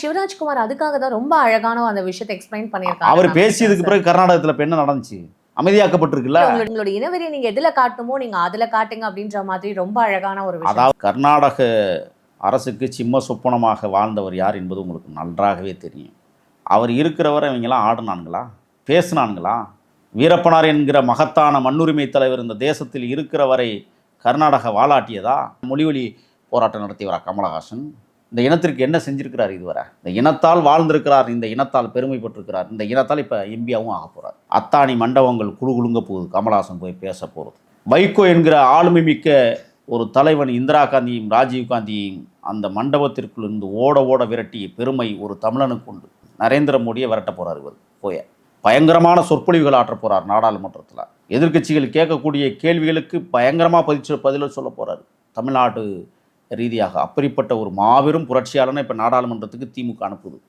சிவராஜ்குமார் அதுக்காக தான் ரொம்ப அழகான அந்த விஷயத்தை எக்ஸ்பிளைன் பண்ணியிருக்காரு. அவர் நான் பேசியதுக்கு நினைக்கிறேன் பிறகு கர்நாடகத்தில் இப்போ என்ன நடந்துச்சு? அமைதியாக்கப்பட்டிருக்குல்ல. சார். உங்களோட இனவெறியை நீங்க எதுல காட்டணுமோ நீங்க அதுல காட்டுங்க அப்படின்ற மாதிரி ரொம்ப அழகான ஒரு விஷயம். அதாவது கர்நாடக அரசுக்கு சிம்ம சொப்பனமாக வாழ்ந்தவர் யார் என்பது உங்களுக்கு நன்றாகவே தெரியும். அவர் இருக்கிறவரை இவங்கெல்லாம் ஆடுனானுங்களா, பேசினானுங்களா? வீரப்பனார் என்கிற மகத்தான மண்ணுரிமை தலைவர் இந்த தேசத்தில் இருக்கிற வரை கர்நாடக வாலாட்டியதா? மொழிவழி போராட்டம் நடத்தியவரா கமலஹாசன்? இந்த இனத்திற்கு என்ன செஞ்சிருக்கிறார் இதுவரை? இந்த இனத்தால் வாழ்ந்திருக்கிறார், இந்த இனத்தால் பெருமைப்பட்டிருக்கிறார், இந்த இனத்தால் இப்போ எம்பியாவும் ஆக போகிறார். அத்தானி மண்டபங்கள் குழுகுலுங்க போகுது கமலஹாசன் போய் பேச போகிறது. வைகோ என்கிற ஆளுமை மிக்க ஒரு தலைவன் இந்திரா காந்தியும் ராஜீவ் காந்தியையும் அந்த மண்டபத்திற்குள் இருந்து ஓட ஓட விரட்டிய பெருமை ஒரு தமிழனுக்கு உண்டு. நரேந்திர மோடியை விரட்ட போகிறார் இவர். போய பயங்கரமான சொற்பொழிவுகள் ஆற்ற போகிறார் நாடாளுமன்றத்தில். எதிர்க்கட்சிகள் கேட்கக்கூடிய கேள்விகளுக்கு பயங்கரமாக பதில் சொல்ல போகிறார் தமிழ்நாடு ரீதியாக. அப்படிப்பட்ட ஒரு மாபெரும் புரட்சியாளனை இப்போ நாடாளுமன்றத்துக்கு திமுக அனுப்புது.